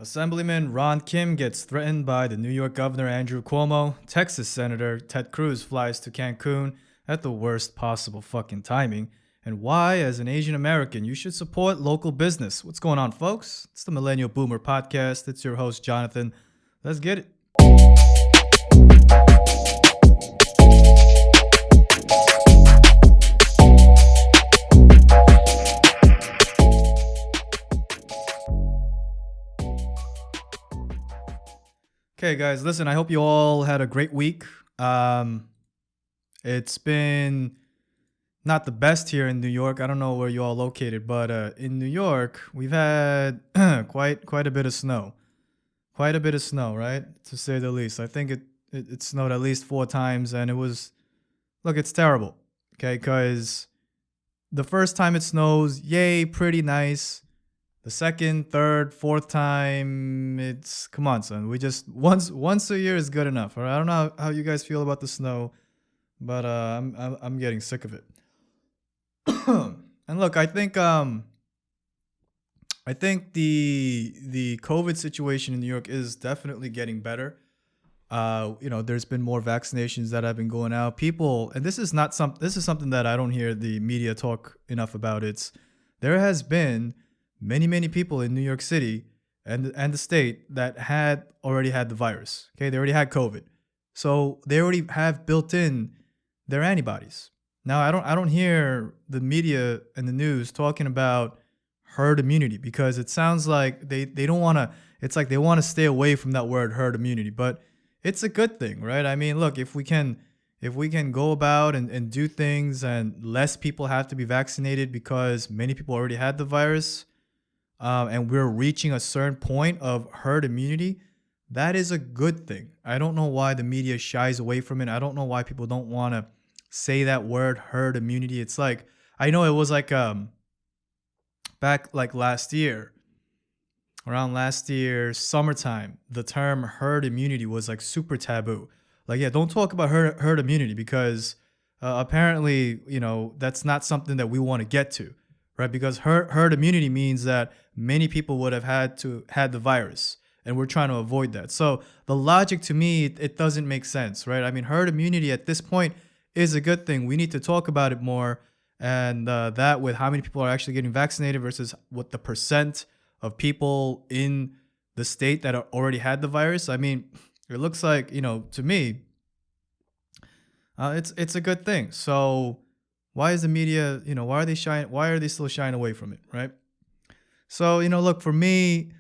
Assemblyman Ron Kim gets threatened by the New York Governor Andrew Cuomo. Texas Senator Ted Cruz flies to Cancun at the worst possible fucking timing. And why, as an Asian American, you should support local business. What's going on, folks? It's the Millennial Boomer Podcast. It's your host, Jonathan. Let's get it. Okay, guys, listen, I hope you all had a great week. It's been not the best here in New York. I don't know where you all located, but in New York, we've had quite a bit of snow. Quite a bit of snow, right? To say the least. I think it snowed at least 4 times, and it's terrible, okay? Because the first time it snows, yay, pretty nice. The second, third, fourth time, come on, son. We just once a year is good enough. All right? I don't know how you guys feel about the snow, but I'm getting sick of it. And look, I think the COVID situation in New York is definitely getting better. There's been more vaccinations that have been going out. People, and this is something that I don't hear the media talk enough about. There has been many people in New York City and the state that had already had the virus. Okay, they already had COVID, so they already have built in their antibodies. Now, I don't hear the media and the news talking about herd immunity because it sounds like they don't want to. It's like they want to stay away from that word herd immunity, but it's a good thing, right? I mean, look, if we can go about and do things and less people have to be vaccinated because many people already had the virus. And we're reaching a certain point of herd immunity, that is a good thing. I don't know why the media shies away from it. I don't know why people don't want to say that word herd immunity. It's like, I know it was like back like around last year, summertime, the term herd immunity was like super taboo. Like, yeah, don't talk about herd immunity because apparently, that's not something that we want to get to. Right, because herd immunity means that many people would have had the virus, and we're trying to avoid that. So the logic to me, it doesn't make sense, right? I mean, herd immunity at this point is a good thing. We need to talk about it more, and that with how many people are actually getting vaccinated versus what the percent of people in the state that already had the virus. I mean, it looks like to me, it's a good thing. So. Why is the media, why are they still shying away from it, right? So, look, for me,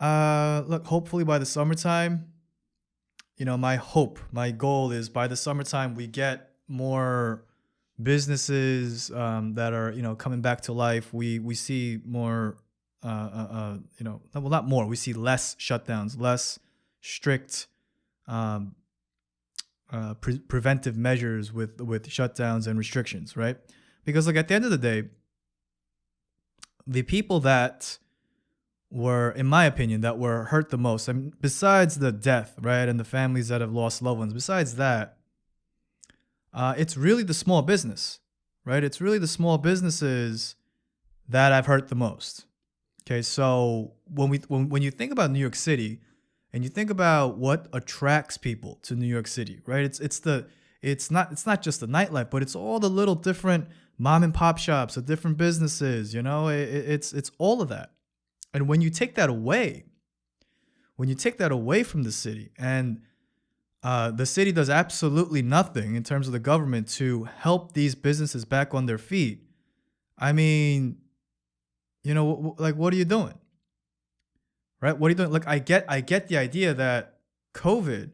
hopefully by the summertime, my goal is by the summertime, we get more businesses that are, coming back to life. We see more, not more, we see less shutdowns, less strict, preventive measures with shutdowns and restrictions, right? Because at the end of the day, the people that were, in my opinion, that were hurt the most, I mean, besides the death, right, and the families that have lost loved ones, besides that, it's really the small business, right? It's really the small businesses that have hurt the most. Okay, so when you think about New York City, and you think about what attracts people to New York City, right? It's not just the nightlife, but it's all the little different mom and pop shops, the different businesses, it's all of that. And when you take that away from the city, and the city does absolutely nothing in terms of the government to help these businesses back on their feet, I mean, what are you doing? Right? What are you doing? Look, I get the idea that COVID,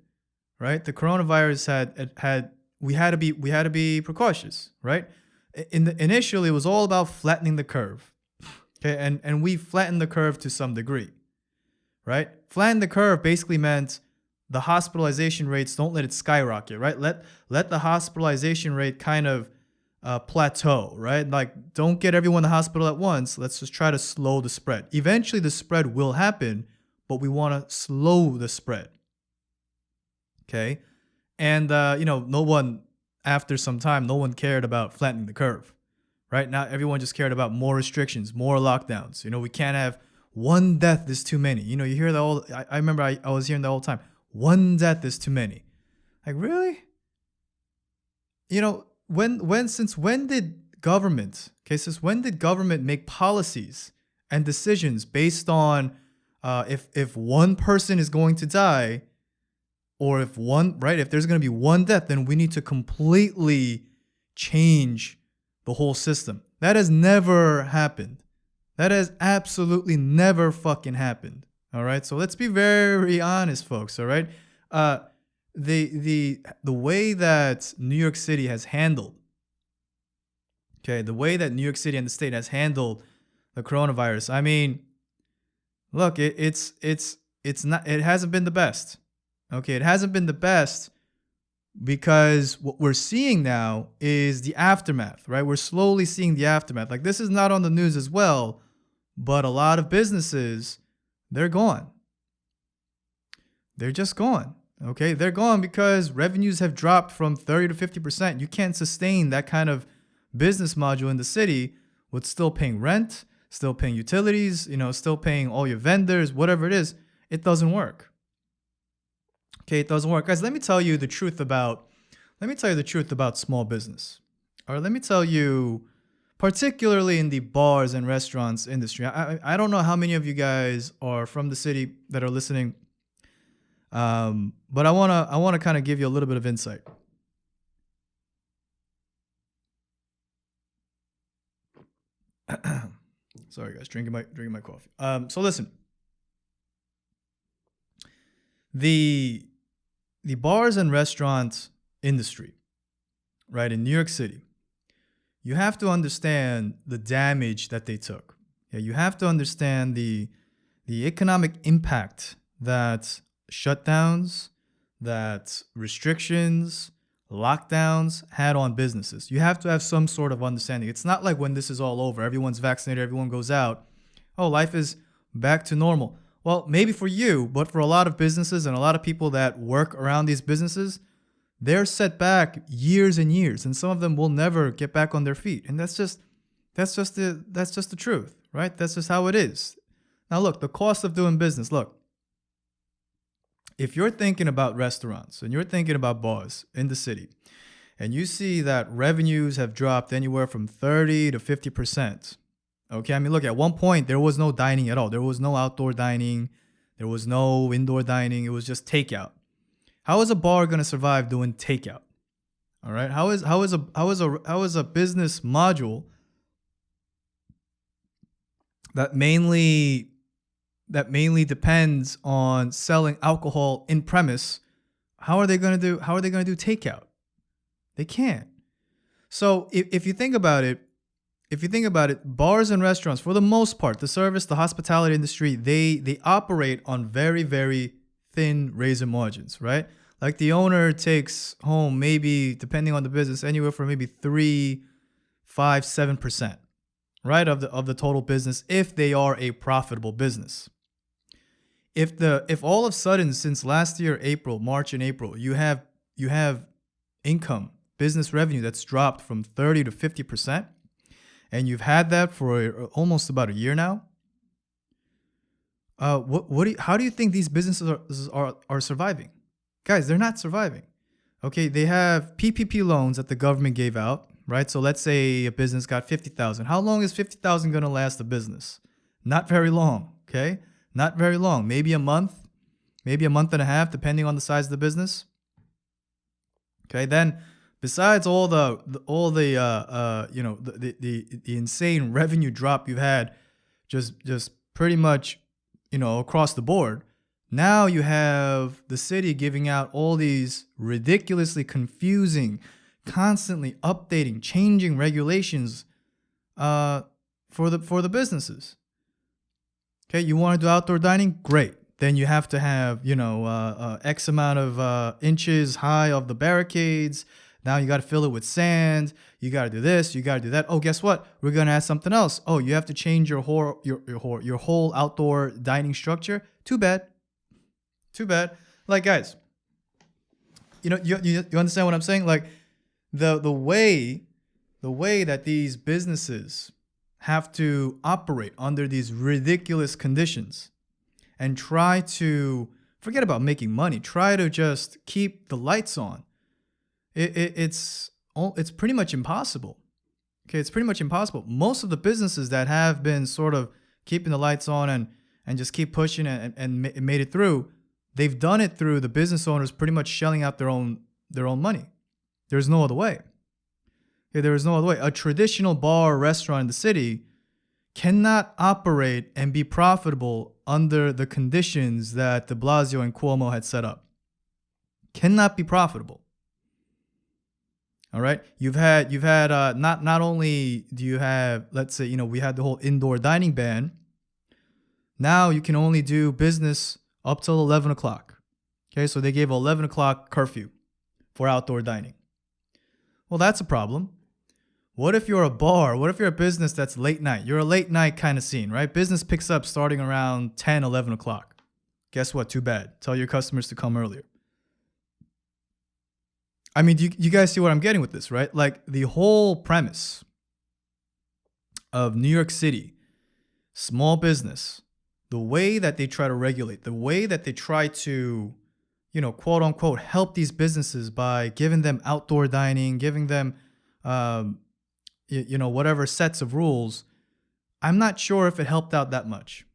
right? The coronavirus we had to be precautious, right? Initially, it was all about flattening the curve, okay? And we flattened the curve to some degree, right? Flatten the curve basically meant the hospitalization rates, don't let it skyrocket, right? Let the hospitalization rate kind of plateau, right? Like, don't get everyone in the hospital at once. Let's just try to slow the spread. Eventually, the spread will happen, but we want to slow the spread. Okay? And, after some time, no one cared about flattening the curve, right? Now, everyone just cared about more restrictions, more lockdowns. We can't have One death is too many. You know, you hear that all. I remember I was hearing that all the time. One death is too many. Like, really? You know, since when did government, okay, since when did government make policies and decisions based on if one person is going to die, or if there's going to be one death, then we need to completely change the whole system. That has never happened. That has absolutely never fucking happened. All right. So let's be very honest, folks. All right. The way that New York City has handled, the way that New York City and the state has handled the coronavirus. I mean, look, it's not. It hasn't been the best. Okay, it hasn't been the best because what we're seeing now is the aftermath, right? We're slowly seeing the aftermath. Like, this is not on the news as well, but a lot of businesses, they're gone. They're just gone. Okay, they're gone because revenues have dropped from 30 to 50%. You can't sustain that kind of business module in the city with still paying rent, still paying utilities, still paying all your vendors, whatever it is. It doesn't work. Okay, it doesn't work. Guys, let me tell you the truth about small business. Or let me tell you, particularly in the bars and restaurants industry. I don't know how many of you guys are from the city that are listening, but I wanna kind of give you a little bit of insight. Sorry, guys, drinking my coffee. So listen, the bars and restaurant industry, right, in New York City, you have to understand the damage that they took. Yeah, you have to understand the economic impact that shutdowns, that restrictions, lockdowns had on businesses. You have to have some sort of understanding. It's not like when this is all over, everyone's vaccinated, everyone goes out, oh, life is back to normal. Well, maybe for you, but for a lot of businesses and a lot of people that work around these businesses, they're set back years and years, and some of them will never get back on their feet. And that's just the truth, right? That's just how it is. Now, look, the cost of doing business. Look, if you're thinking about restaurants and you're thinking about bars in the city, and you see that revenues have dropped anywhere from 30 to 50%. Okay, I mean, look, at one point, there was no dining at all. There was no outdoor dining. There was no indoor dining. It was just takeout. How is a bar going to survive doing takeout? All right, how is a business module that mainly depends on selling alcohol in premise? How are they going to do takeout? They can't. So if you think about it, bars and restaurants, for the most part, the service, the hospitality industry, they operate on very, very thin razor margins, right? Like, the owner takes home, maybe, depending on the business, anywhere from maybe 3, 5, 7%, right, of the total business, if they are a profitable business. If all of a sudden, since last year, March and April, you have income, business revenue that's dropped from 30 to 50%, and you've had that for almost about a year now, how do you think these businesses are surviving? Guys, they're not surviving. Okay, they have PPP loans that the government gave out, right? So let's say a business got $50,000. How long is $50,000 going to last a business? Not very long, okay? Not very long. Maybe a month and a half, depending on the size of the business. Okay, then besides all the insane revenue drop you've had, just pretty much, across the board. Now you have the city giving out all these ridiculously confusing, constantly updating, changing regulations for the businesses. Okay, you want to do outdoor dining? Great. Then you have to have, X amount of inches high of the barricades. Now you got to fill it with sand. You got to do this. You got to do that. Oh, guess what? We're gonna add something else. Oh, you have to change your whole outdoor dining structure. Too bad. Like, guys, you understand what I'm saying? Like, the way that these businesses have to operate under these ridiculous conditions and try to forget about making money, try to just keep the lights on, it's pretty much impossible. Okay, it's pretty much impossible. Most of the businesses that have been sort of keeping the lights on and just keep pushing and made it through, they've done it through the business owners pretty much shelling out their own money. There's no other way. Okay, there is no other way. A traditional bar or restaurant in the city cannot operate and be profitable under the conditions that de Blasio and Cuomo had set up. Cannot be profitable. All right. You've had not only do you have, let's say, we had the whole indoor dining ban. Now you can only do business up till 11 o'clock. Okay, so they gave 11 o'clock curfew for outdoor dining. Well, that's a problem. What if you're a bar? What if you're a business that's late night? You're a late night kind of scene, right? Business picks up starting around 10, 11 o'clock. Guess what? Too bad. Tell your customers to come earlier. I mean, do you guys see what I'm getting with this, right? Like the whole premise of New York City, small business, the way that they try to regulate, the way that they try to, quote unquote, help these businesses by giving them outdoor dining, giving them, whatever sets of rules, I'm not sure if it helped out that much.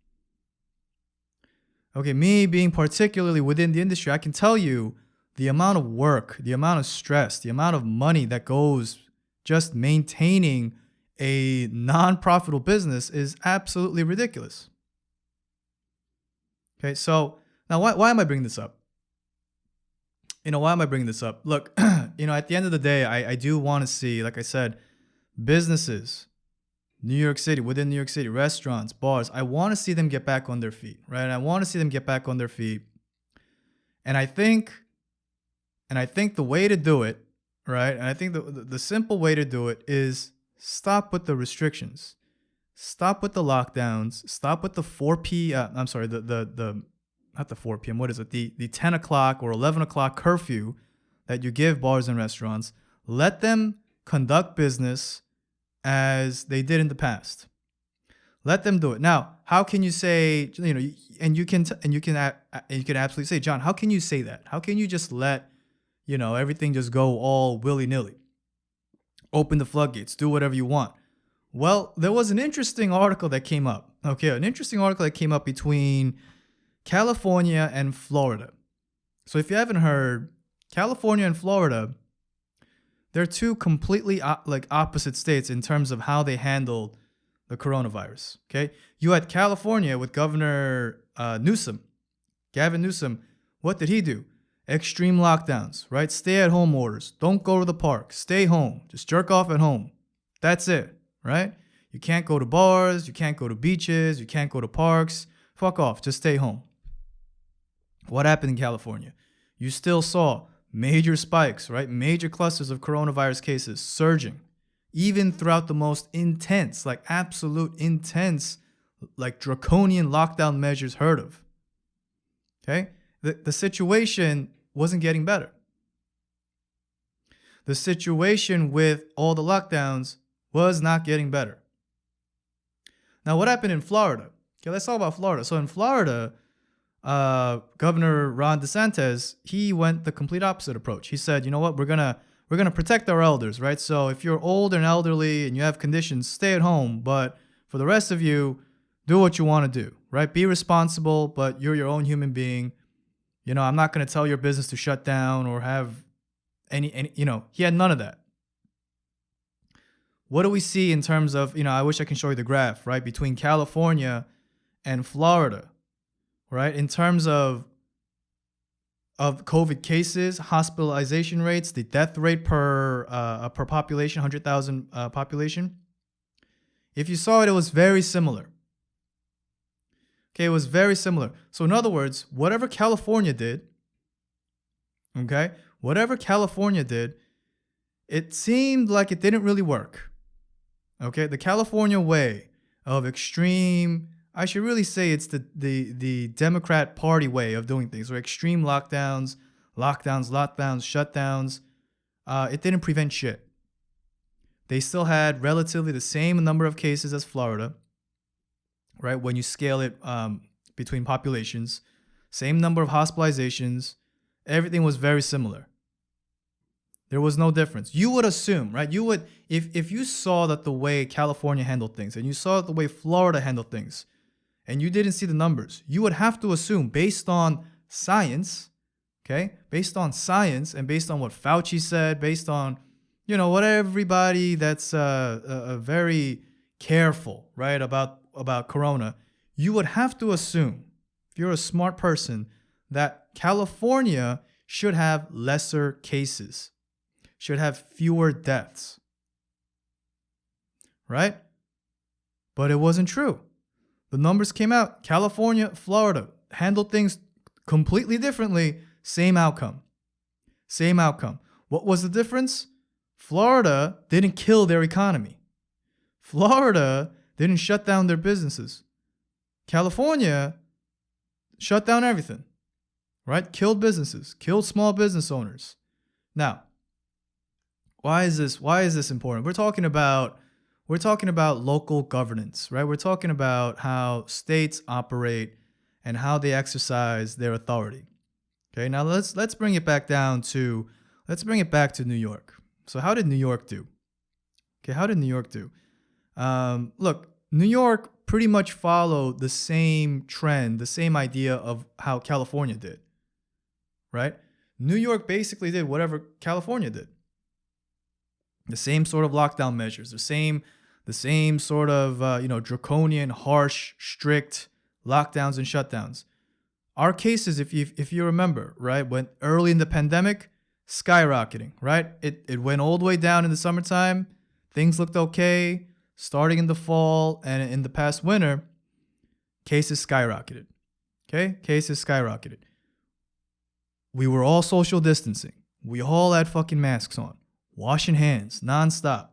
Okay, me being particularly within the industry, I can tell you the amount of work, the amount of stress, the amount of money that goes just maintaining a non-profitable business is absolutely ridiculous. Okay, so now why am I bringing this up? Why am I bringing this up? Look, at the end of the day, I do want to see, like I said, businesses, New York City, within New York City, restaurants, bars, I want to see them get back on their feet, right? I want to see them get back on their feet. And I think the way to do it, right? And I think the simple way to do it is stop with the restrictions. Stop with the lockdowns. Stop with the 4 p.m. I'm sorry, the not the 4 p.m. What is it? The 10 o'clock or 11 o'clock curfew that you give bars and restaurants. Let them conduct business as they did in the past. Let them do it. Now, how can you say, and you can absolutely say, John, how can you say that? How can you just let, everything just go all willy-nilly? Open the floodgates, do whatever you want. Well, there was an interesting article that came up. Okay, an interesting article that came up between California and Florida. So if you haven't heard, California and Florida, they're two completely opposite states in terms of how they handled the coronavirus. Okay, you had California with Governor Gavin Newsom. What did he do? Extreme lockdowns, right? Stay-at-home orders. Don't go to the park. Stay home. Just jerk off at home. That's it, right? You can't go to bars. You can't go to beaches. You can't go to parks. Fuck off. Just stay home. What happened in California? You still saw major spikes, right? Major clusters of coronavirus cases surging, even throughout the most intense, absolute intense, draconian lockdown measures heard of. Okay? The situation wasn't getting better. The situation with all the lockdowns was not getting better. Now, what happened in Florida? Okay, let's talk about Florida. So in Florida, Governor Ron DeSantis, he went the complete opposite approach. He said, you know what, we're gonna protect our elders, right? So if you're old and elderly and you have conditions, stay at home. But for the rest of you, do what you want to do, right? Be responsible, but you're your own human being. I'm not gonna tell your business to shut down or have any. He had none of that. What do we see in terms of, I wish I can show you the graph, right? Between California and Florida. Right, in terms of COVID cases, hospitalization rates, the death rate per population, 100,000 population. If you saw it, it was very similar. Okay, it was very similar. So in other words, whatever California did, it seemed like it didn't really work. Okay, the California way of extreme, I should really say it's the Democrat Party way of doing things, or extreme lockdowns, shutdowns. It didn't prevent shit. They still had relatively the same number of cases as Florida, right? When you scale it between populations, same number of hospitalizations, everything was very similar. There was no difference. You would assume, right? You would, if you saw that the way California handled things and you saw the way Florida handled things and you didn't see the numbers, you would have to assume based on science, okay? Based on science and based on what Fauci said, based on, what everybody that's very careful, right, about corona, you would have to assume, if you're a smart person, that California should have lesser cases, should have fewer deaths, right? But it wasn't true. The numbers came out. California, Florida handled things completely differently. Same outcome. Same outcome. What was the difference? Florida didn't kill their economy. Florida didn't shut down their businesses. California shut down everything, right? Killed businesses, killed small business owners. Now, why is this important? We're talking about local governance, right? We're talking about how states operate and how they exercise their authority. Okay, now let's bring it back to New York. So how did New York do? Okay, how did New York do? Look, New York pretty much followed the same trend, the same idea of how California did, right? New York basically did whatever California did. The same sort of lockdown measures, the same sort of draconian, harsh, strict lockdowns and shutdowns. Our cases, if you remember, right, went early in the pandemic, skyrocketing, right? It went all the way down in the summertime. Things looked okay. Starting in the fall and in the past winter, cases skyrocketed. Okay, cases skyrocketed. We were all social distancing. We all had fucking masks on, washing hands nonstop.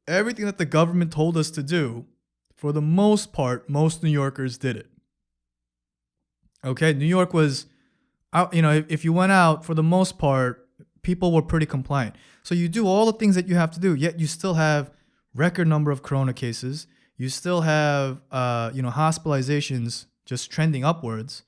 Everything that the government told us to do, for the most part, most New Yorkers did it. Okay, New York was out, if you went out, for the most part, people were pretty compliant. So you do all the things that you have to do, yet you still have record number of corona cases. You still have, hospitalizations just trending upwards.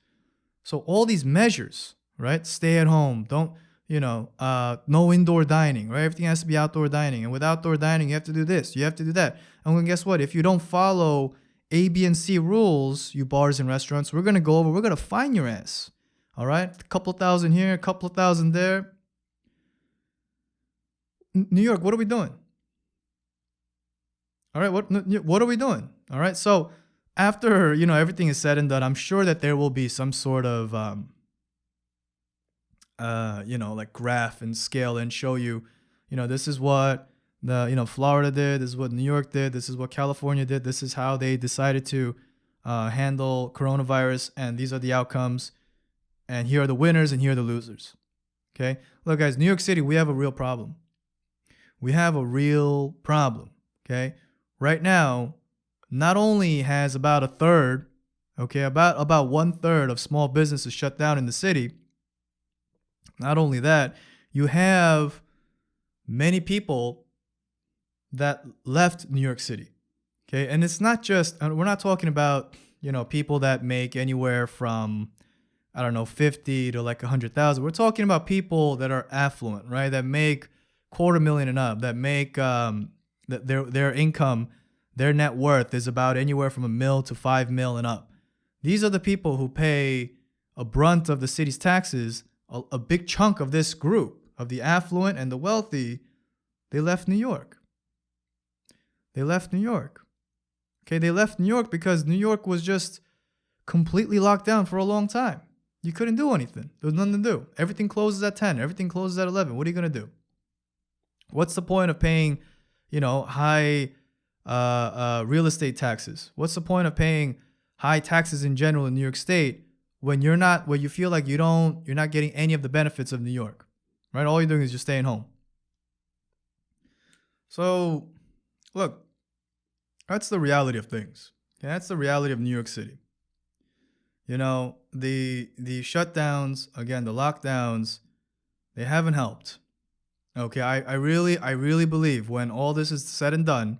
So all these measures, right? Stay at home. Don't, no indoor dining, right? Everything has to be outdoor dining. And with outdoor dining, you have to do this, you have to do that. And then guess what? If you don't follow A, B, and C rules, you bars and restaurants, we're going to fine your ass. All right? A couple thousand here, a couple of thousand there. New York, what are we doing? All right, what are we doing? All right, so after, everything is said and done, I'm sure that there will be some sort of, like graph and scale and show you, this is what the, Florida did, this is what New York did, this is what California did, this is how they decided to handle coronavirus, and these are the outcomes, and here are the winners and here are the losers. Okay, look, guys, New York City, we have a real problem. We have a real problem. Okay, right now, not only has about a third, about 1/3 of small businesses shut down in the city. Not only that, you have many people that left New York City. Okay, and it's not just, we're not talking about, people that make anywhere from, I don't know, 50 to like 100,000. We're talking about people that are affluent, right? That make $250,000 and up, that make their income, their net worth is about anywhere from $1 million to $5 million and up. These are the people who pay a brunt of the city's taxes. A big chunk of this group, of the affluent and the wealthy, they left New York. They left New York. Okay, they left New York because New York was just completely locked down for a long time. You couldn't do anything. There was nothing to do. Everything closes at 10. Everything closes at 11. What are you going to do? What's the point of paying, high real estate taxes? What's the point of paying high taxes in general in New York State when you feel like you're not getting any of the benefits of New York, right? All you're doing is just staying home. So, look, that's the reality of things. Okay? That's the reality of New York City. The shutdowns, again, the lockdowns, they haven't helped. Okay, I really believe when all this is said and done,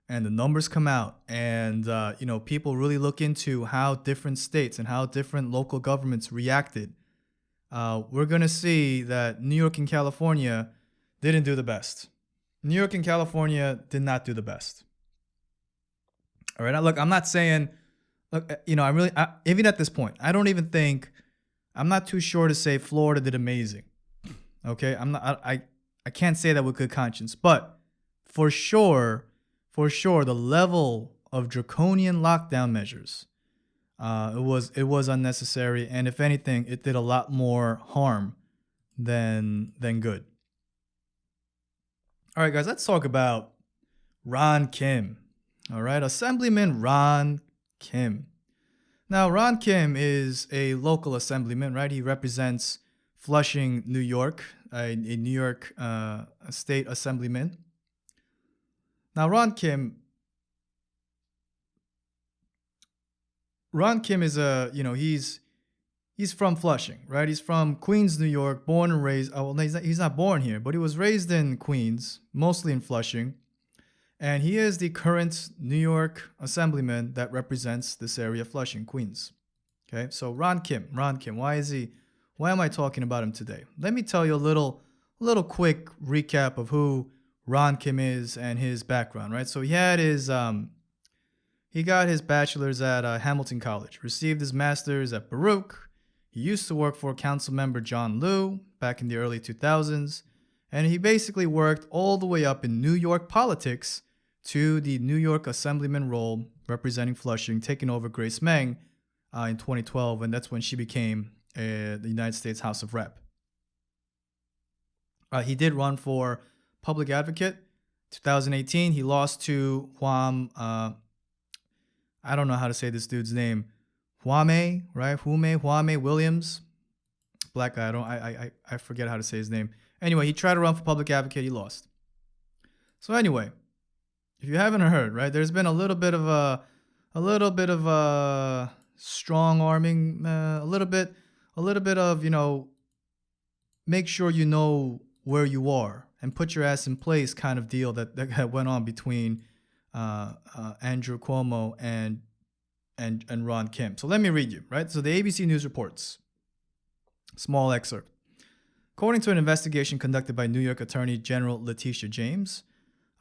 and the numbers come out, and people really look into how different states and how different local governments reacted, we're gonna see that New York and California didn't do the best. New York and California did not do the best. All right. Now, look, I'm not saying, look, even at this point, I don't even think, I'm not too sure to say Florida did amazing. Okay. I can't say that with good conscience, but for sure, the level of draconian lockdown measures, it was unnecessary. And if anything, it did a lot more harm than good. All right, guys, let's talk about Ron Kim. All right, Assemblyman Ron Kim. Now, Ron Kim is a local assemblyman, right? He represents Flushing, New York, a New York state assemblyman. Now, Ron Kim is he's from Flushing, right? He's from Queens, New York, born and raised. Oh, well, no, he's not born here, but he was raised in Queens, mostly in Flushing. And he is the current New York assemblyman that represents this area, Flushing, Queens. Okay, so Ron Kim. Why am I talking about him today? Let me tell you a little quick recap of who Ron Kim is and his background, right? So he got his bachelor's at Hamilton College, received his master's at Baruch. He used to work for council member John Liu back in the early 2000s, and he basically worked all the way up in New York politics to the New York Assemblyman role, representing Flushing, taking over Grace Meng in 2012, and that's when she became the United States House of Rep. He did run for public advocate. 2018, he lost to I don't know how to say this dude's name. Huame Williams. Black guy. I forget how to say his name. Anyway, he tried to run for public advocate. He lost. So anyway, if you haven't heard, right, there's been a little bit of a strong arming, a little bit of, make sure you know where you are and put your ass in place kind of deal that went on between Andrew Cuomo and Ron Kim. So let me read you, right? So the ABC News reports, small excerpt. According to an investigation conducted by New York Attorney General Letitia James'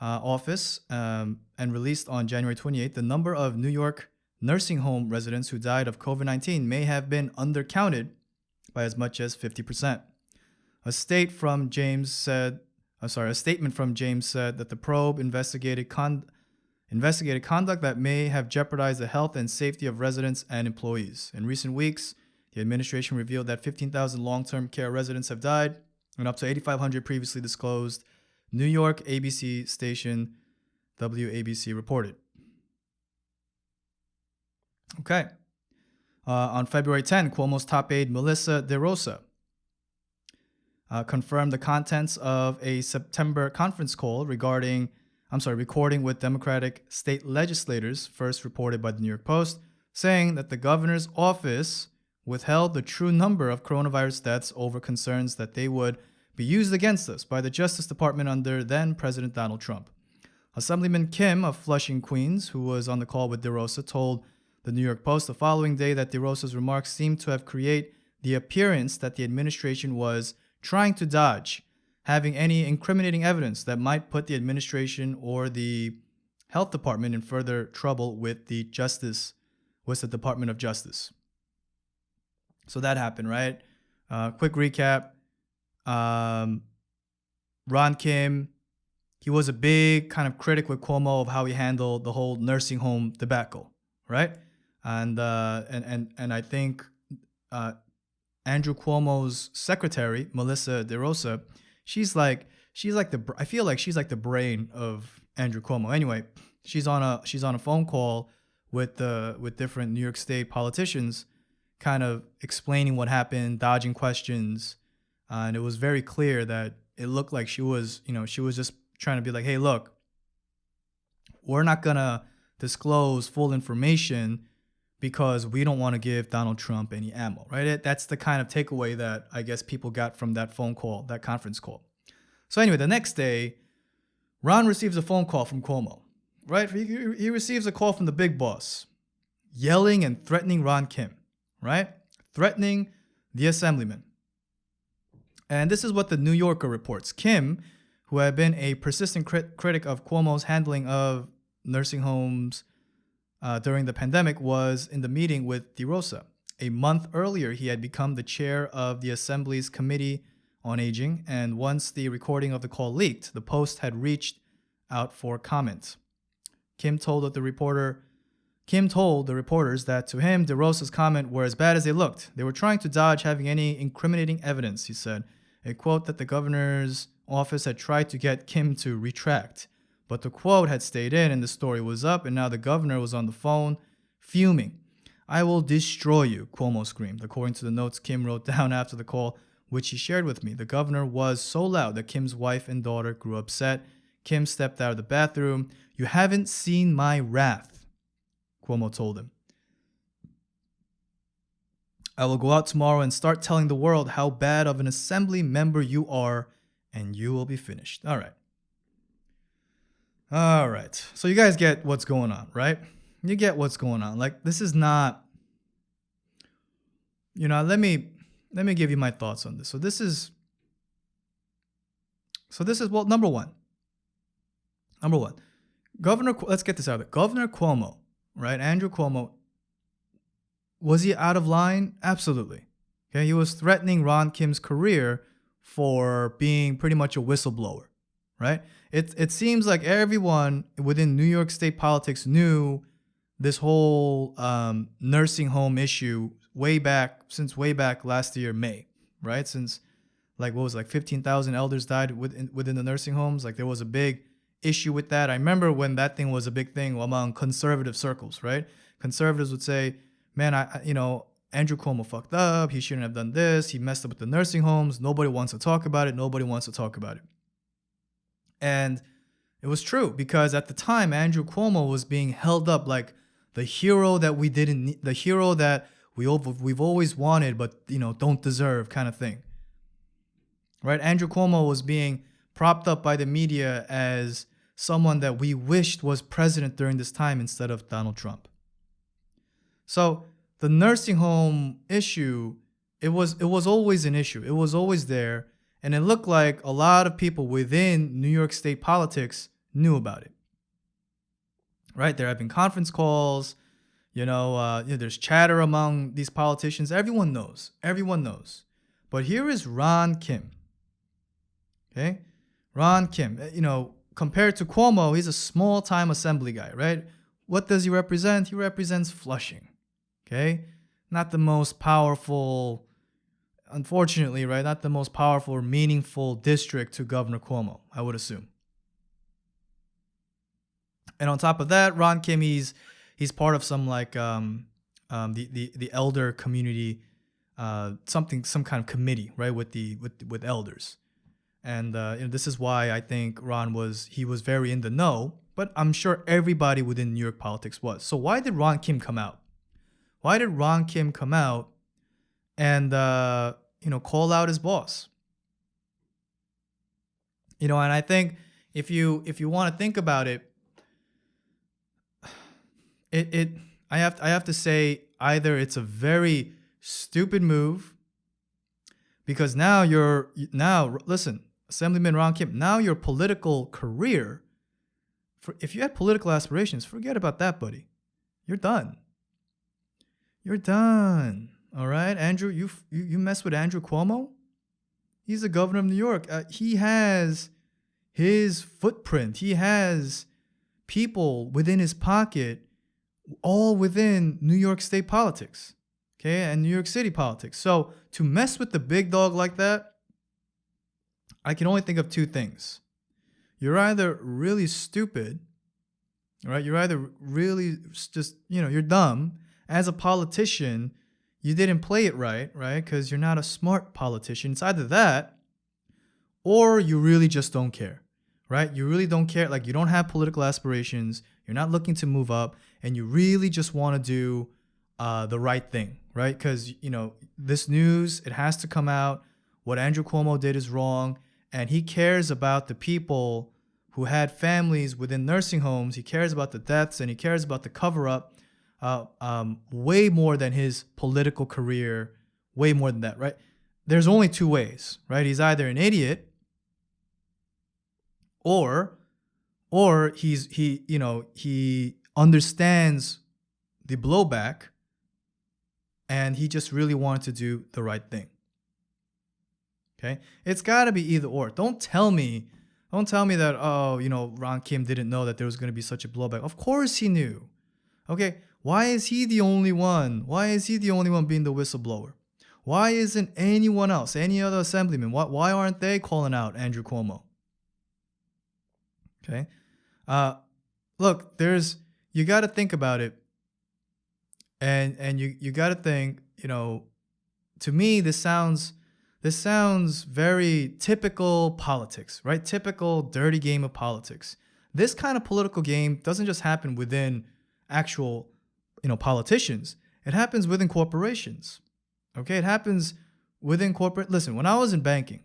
office and released on January 28th, the number of New York nursing home residents who died of COVID-19 may have been undercounted by as much as 50%. A statement from James said that the probe investigated conduct that may have jeopardized the health and safety of residents and employees. In recent weeks, the administration revealed that 15,000 long-term care residents have died, and up to 8,500 previously disclosed, New York ABC station WABC reported. Okay. On February 10, Cuomo's top aide Melissa DeRosa confirmed the contents of a September conference call recording with Democratic state legislators, first reported by the New York Post, saying that the governor's office withheld the true number of coronavirus deaths over concerns that they would be used against us by the Justice Department under then President Donald Trump. Assemblyman Kim of Flushing, Queens, who was on the call with DeRosa, told the New York Post the following day that DeRosa's remarks seemed to have created the appearance that the administration was trying to dodge having any incriminating evidence that might put the administration or the health department in further trouble with the Department of Justice. So that happened, right? Quick recap. Ron Kim, he was a big kind of critic with Cuomo of how he handled the whole nursing home debacle, right? And I think Andrew Cuomo's secretary, Melissa DeRosa, I feel like she's like the brain of Andrew Cuomo. Anyway, she's on a phone call with different New York State politicians, kind of explaining what happened, dodging questions, and it was very clear that it looked like she was just trying to be like, hey, look, we're not gonna disclose full information because we don't want to give Donald Trump any ammo, right? That's the kind of takeaway that I guess people got from that phone call, that conference call. So anyway, the next day, Ron receives a phone call from Cuomo, right? He receives a call from the big boss, yelling and threatening Ron Kim, right? Threatening the assemblyman. And this is what the New Yorker reports. Kim, who had been a persistent critic of Cuomo's handling of nursing homes during the pandemic, was in the meeting with DeRosa. A month earlier, he had become the chair of the Assembly's Committee on Aging, and once the recording of the call leaked, the Post had reached out for comment. Kim told the reporters that to him, DeRosa's comment were as bad as they looked. They were trying to dodge having any incriminating evidence, he said. A quote that the governor's office had tried to get Kim to retract. But the quote had stayed in and the story was up, and now the governor was on the phone, fuming. "I will destroy you," Cuomo screamed, according to the notes Kim wrote down after the call, which he shared with me. The governor was so loud that Kim's wife and daughter grew upset. Kim stepped out of the bathroom. "You haven't seen my wrath," Cuomo told him. "I will go out tomorrow and start telling the world how bad of an assembly member you are, and you will be finished." All right. So you guys get what's going on, right? You get what's going on. Like, this is not, let me give you my thoughts on this. So this is well, number one, let's get this out of it. Governor Cuomo, right? Andrew Cuomo, was he out of line? Absolutely. Okay. He was threatening Ron Kim's career for being pretty much a whistleblower, right? It seems like everyone within New York State politics knew this whole nursing home issue since way back last year, May, right? Since 15,000 elders died within the nursing homes. Like, there was a big issue with that. I remember when that thing was a big thing among conservative circles, right? Conservatives would say, "Man, Andrew Cuomo fucked up. He shouldn't have done this. He messed up with the nursing homes. Nobody wants to talk about it. And it was true, because at the time, Andrew Cuomo was being held up like the hero that we didn't need, the hero that we've always wanted, but don't deserve, kind of thing. Right? Andrew Cuomo was being propped up by the media as someone that we wished was president during this time instead of Donald Trump. So the nursing home issue, it was always an issue. It was always there. And it looked like a lot of people within New York State politics knew about it. Right? There have been conference calls. There's chatter among these politicians. Everyone knows. But here is Ron Kim. Okay? Ron Kim. Compared to Cuomo, he's a small-time assembly guy, right? What does he represent? He represents Flushing. Okay? Not the most powerful, unfortunately, right? Not the most powerful or meaningful district to Governor Cuomo, I would assume. And on top of that, Ron Kim, he's part of some the elder community, some kind of committee, right? With elders. And this is why I think Ron was very in the know, but I'm sure everybody within New York politics was. So why did Ron Kim come out? Why did Ron Kim come out and call out his boss? And I think if you want to think about it, I have to say, either it's a very stupid move, because now listen, Assemblyman Ron Kim, now your political career, if you had political aspirations, forget about that, buddy. You're done. All right, Andrew, you mess with Andrew Cuomo? He's the governor of New York. He has his footprint. He has people within his pocket, all within New York State politics, okay, and New York City politics. So to mess with the big dog like that, I can only think of two things. You're either really stupid, right? You're either really just, you're dumb. As a politician, you didn't play it right? Because you're not a smart politician. It's either that, or you really just don't care, right? You really don't care. Like, you don't have political aspirations. You're not looking to move up, and you really just want to do the right thing, right? Because, this news, it has to come out. What Andrew Cuomo did is wrong, and he cares about the people who had families within nursing homes. He cares about the deaths, and he cares about the cover-up way more than his political career, way more than that, right? There's only two ways, right? He's either an idiot or he understands the blowback and he just really wanted to do the right thing. Okay? It's got to be either or. Don't tell me that, Ron Kim didn't know that there was going to be such a blowback. Of course he knew. Okay? Why is he the only one? Why is he the only one being the whistleblower? Why isn't anyone else, any other assemblyman, why aren't they calling out Andrew Cuomo? Okay? Look, you got to think about it. And you got to think, to me, this sounds very typical politics, right? Typical dirty game of politics. This kind of political game doesn't just happen within actual, politicians. It happens within corporations. Okay? It happens within corporate. Listen, when I was in banking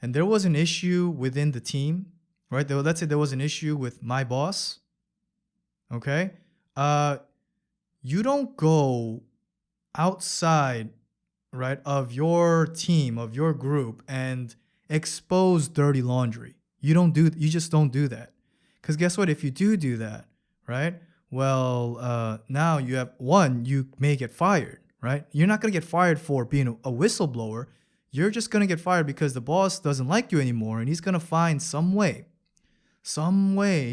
and there was an issue within the team, right? Let's say there was an issue with my boss. Okay? You don't go outside, right, of your team, of your group, and expose dirty laundry. You just don't do that. Because guess what? If you do that, right? Well, now you may get fired, right? You're not going to get fired for being a whistleblower. You're just going to get fired because the boss doesn't like you anymore, and he's going to find some way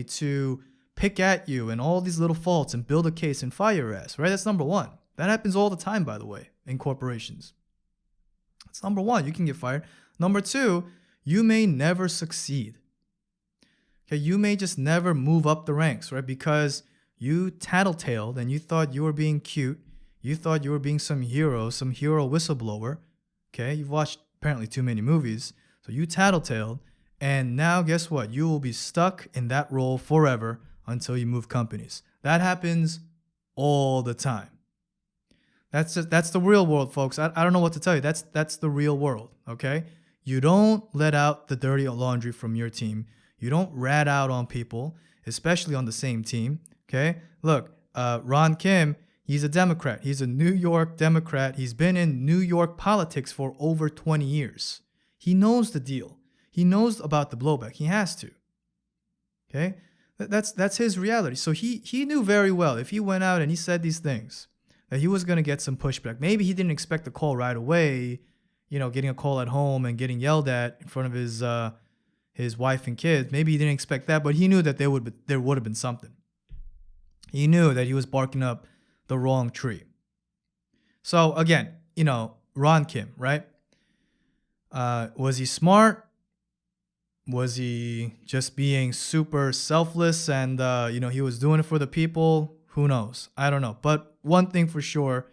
to pick at you and all these little faults and build a case and fire your ass, right? That's number one. That happens all the time, by the way, in corporations. That's number one. You can get fired. Number two, you may never succeed. Okay, you may just never move up the ranks, right? Because you tattletaled and you thought you were being cute. You thought you were being some hero whistleblower. Okay, you've watched apparently too many movies. So you tattletaled, and now guess what? You will be stuck in that role forever until you move companies. That happens all the time. That's the real world, folks. I don't know what to tell you. That's the real world, okay? You don't let out the dirty laundry from your team. You don't rat out on people, especially on the same team, okay? Look, Ron Kim, he's a Democrat. He's a New York Democrat. He's been in New York politics for over 20 years. He knows the deal. He knows about the blowback. He has to, okay? That's his reality. So he knew very well if he went out and he said these things that he was going to get some pushback. Maybe he didn't expect a call right away, getting a call at home and getting yelled at in front of his wife and kids. Maybe he didn't expect that, but he knew that there would have been something. He knew that he was barking up the wrong tree. So again, Ron Kim, right? Was he smart? Was he just being super selfless and, he was doing it for the people? Who knows? I don't know. But one thing for sure,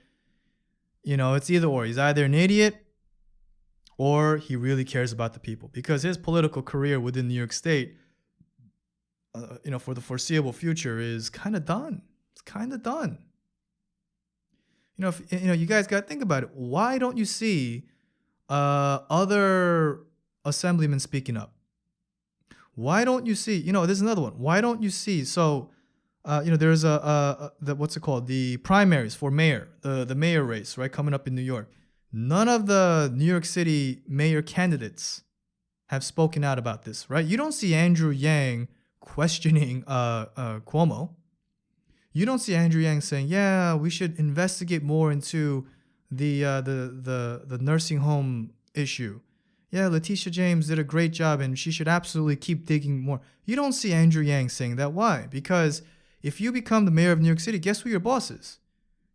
it's either or. He's either an idiot or he really cares about the people, because his political career within New York State, for the foreseeable future is kind of done. It's kind of done. You guys got to think about it. Why don't you see other assemblymen speaking up? Why don't you see, there's another one. Why don't you see, there's what's it called? The primaries for mayor, the mayor race, right? Coming up in New York. None of the New York City mayor candidates have spoken out about this, right? You don't see Andrew Yang questioning Cuomo. You don't see Andrew Yang saying, yeah, we should investigate more into the nursing home issue. Yeah, Letitia James did a great job and she should absolutely keep digging more. You don't see Andrew Yang saying that. Why? Because if you become the mayor of New York City, guess who your boss is?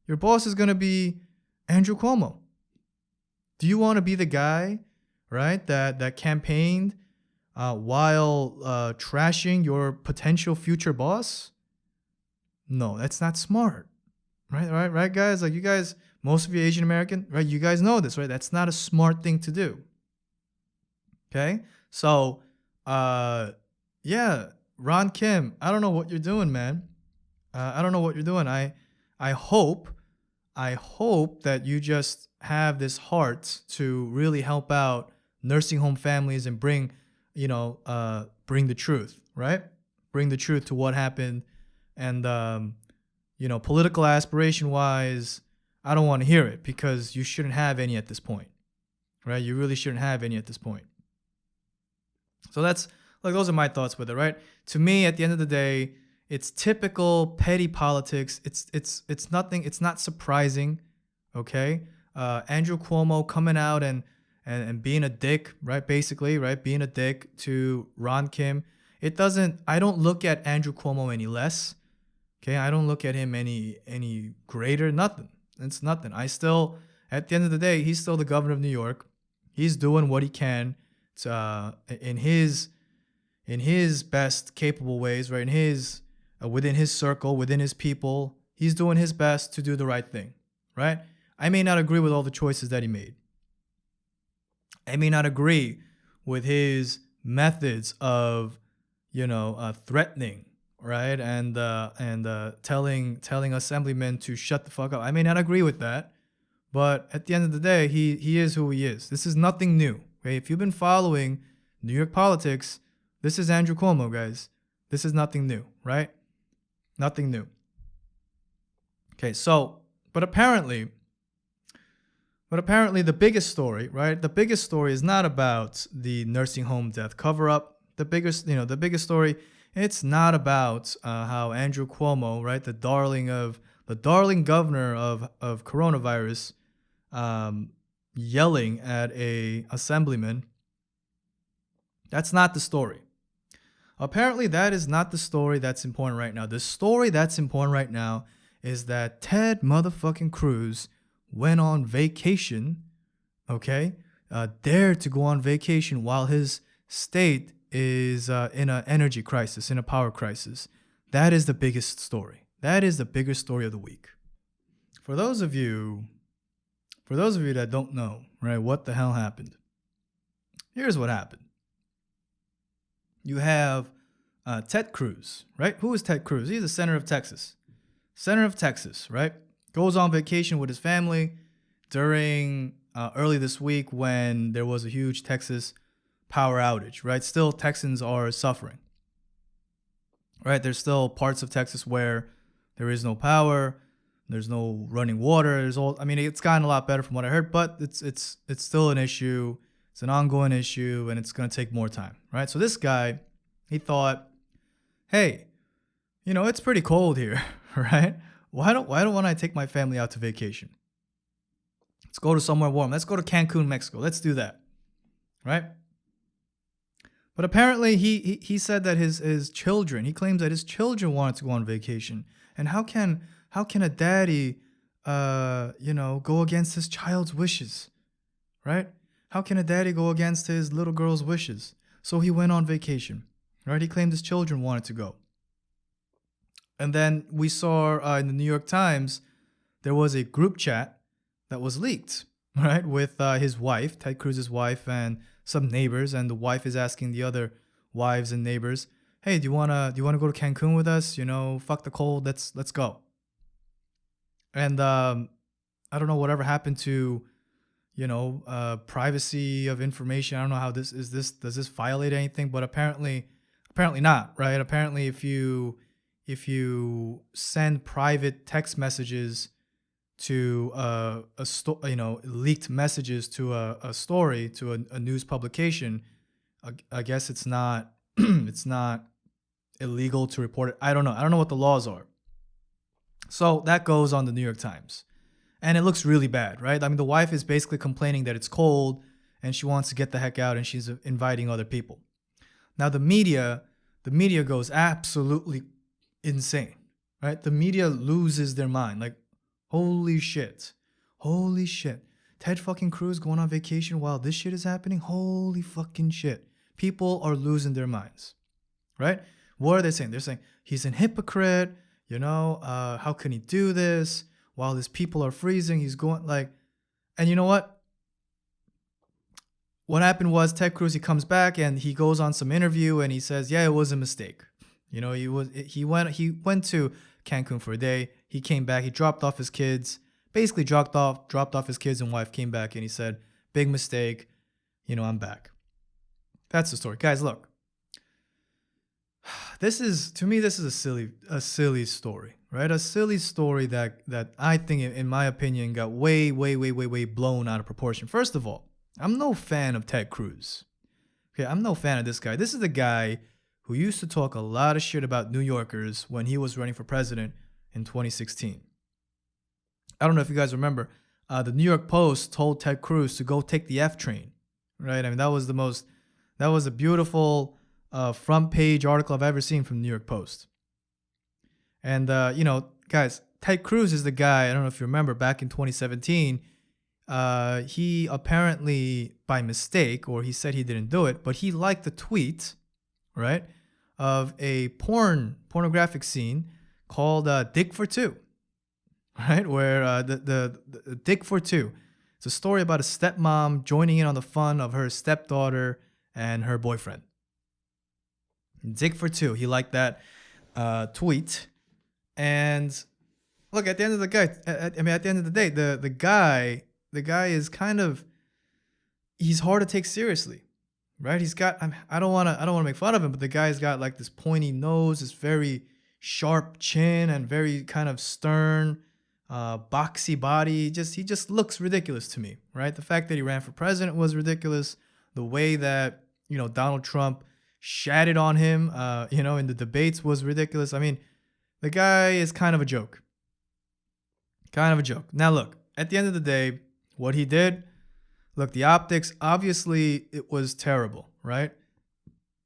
Your boss is going to be Andrew Cuomo. Do you want to be the guy, right, that campaigned while trashing your potential future boss? No, that's not smart. Right, guys? Like, you guys, most of you Asian American, right? You guys know this, right? That's not a smart thing to do. Okay? So, yeah, Ron Kim, I don't know what you're doing, man. I don't know what you're doing. I hope that you just have this heart to really help out nursing home families and bring the truth, right? Bring the truth to what happened. And, political aspiration wise, I don't want to hear it because you shouldn't have any at this point, right? You really shouldn't have any at this point. So that's those are my thoughts with it, right? To me, at the end of the day, it's typical petty politics. It's nothing. It's not surprising, okay? Andrew Cuomo coming out and being a dick, right? Basically, right? Being a dick to Ron Kim. I don't look at Andrew Cuomo any less. Okay, I don't look at him any greater. Nothing. It's nothing. At the end of the day, he's still the governor of New York. He's doing what he can to, in his best capable ways, right? Within his circle, within his people, he's doing his best to do the right thing, right? I may not agree with all the choices that he made. I may not agree with his methods of, threatening, right? And telling assemblymen to shut the fuck up. I may not agree with that, but at the end of the day, he is who he is. This is nothing new. Okay, if you've been following New York politics, this is Andrew Cuomo, guys. This is nothing new, right? Nothing new. Okay, so but apparently the biggest story, right? The biggest story is not about the nursing home death cover-up. The biggest story, it's not about how Andrew Cuomo, right, the darling governor of coronavirus, yelling at a assemblyman. That's not the story. Apparently, that is not the story that's important right now. The story that's important right now is that Ted motherfucking Cruz went on vacation, okay? Dared to go on vacation while his state is in an energy crisis, in a power crisis. That is the biggest story. That is the biggest story of the week. For those of you that don't know, right, what the hell happened? Here's what happened. You have Ted Cruz, right? Who is Ted Cruz? He's the senator of Texas. Senator of Texas, right? Goes on vacation with his family during early this week when there was a huge Texas power outage, right? Still, Texans are suffering, right? There's still parts of Texas where there is no power, there's no running water. It's gotten a lot better from what I heard, but it's still an issue. It's an ongoing issue, and it's going to take more time, right? So this guy, he thought, hey, it's pretty cold here, right? Why don't I take my family out to vacation? Let's go to somewhere warm. Let's go to Cancun, Mexico. Let's do that, right? But apparently he said that his children, he claims that his children wanted to go on vacation. And how can a daddy, go against his child's wishes, right? How can a daddy go against his little girl's wishes? So he went on vacation, right? He claimed his children wanted to go. And then we saw in the New York Times, there was a group chat that was leaked, right? With his wife, Ted Cruz's wife, and some neighbors. And the wife is asking the other wives and neighbors, hey, do you wanna go to Cancun with us? Fuck the cold. Let's go. And I don't know whatever happened to, privacy of information. I don't know how does this violate anything? But apparently not, right? Apparently, if you send private text messages to leaked messages to a story, to a news publication, I guess it's not it's not illegal to report it. I don't know what the laws are. So that goes on the New York Times. And it looks really bad, right? The wife is basically complaining that it's cold and she wants to get the heck out and she's inviting other people. Now the media goes absolutely insane, right? The media loses their mind. Like, holy shit. Ted fucking Cruz going on vacation while this shit is happening? Holy fucking shit. People are losing their minds, right? What are they saying? They're saying he's an hypocrite. How can he do this while his people are freezing? He's going and you know what? What happened was Ted Cruz, he comes back and he goes on some interview and he says, yeah, it was a mistake. He went to Cancun for a day. He came back. He dropped off his kids and wife, came back and he said, big mistake. I'm back. That's the story. Guys, look. This is a silly story, right? A silly story that I think, in my opinion, got way, way, way, way, way blown out of proportion. First of all, I'm no fan of Ted Cruz. Okay, I'm no fan of this guy. This is the guy who used to talk a lot of shit about New Yorkers when he was running for president in 2016. I don't know if you guys remember, the New York Post told Ted Cruz to go take the F train, right? I mean, that was a beautiful front page article I've ever seen from the New York Post. And, guys, Ted Cruz is the guy, I don't know if you remember, back in 2017, he apparently, by mistake, or he said he didn't do it, but he liked the tweet, right, of a pornographic scene called Dick for Two, right, where the Dick for Two. It's a story about a stepmom joining in on the fun of her stepdaughter and her boyfriend. Dick for Two. He liked that tweet. And look, at the end of the day, the guy is kind of, he's hard to take seriously, right? He's got, I don't want to make fun of him, but the guy's got like this pointy nose, this very sharp chin, and very kind of stern, boxy body. He just looks ridiculous to me, right? The fact that he ran for president was ridiculous. The way that, Donald Trump shatted on him, in the debates was ridiculous. I mean, the guy is kind of a joke. Kind of a joke. Now, look, at the end of the day, what he did, look, the optics, obviously, it was terrible, right?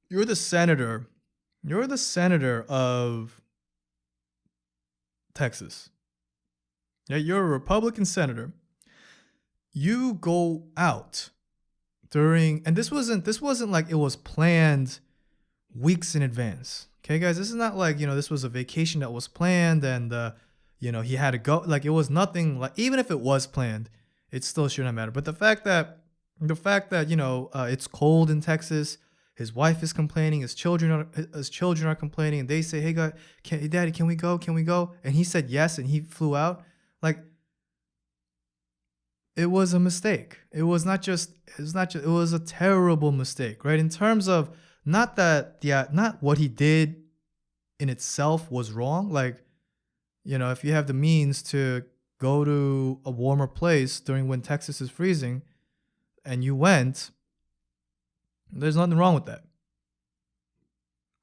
You're the senator of Texas. Yeah, you're a Republican senator. You go out during, and this wasn't like it was planned weeks in advance. Okay, guys, this is not like, this was a vacation that was planned and, he had to go. Like, it was nothing like, even if it was planned, it still shouldn't matter. But the fact that, it's cold in Texas, his wife is complaining, his children are complaining, and they say, hey, Daddy, can we go? Can we go? And he said yes, and he flew out. Like, it was a mistake. It was a terrible mistake, right? In terms of, not what he did in itself was wrong. Like, if you have the means to go to a warmer place during when Texas is freezing and you went, there's nothing wrong with that.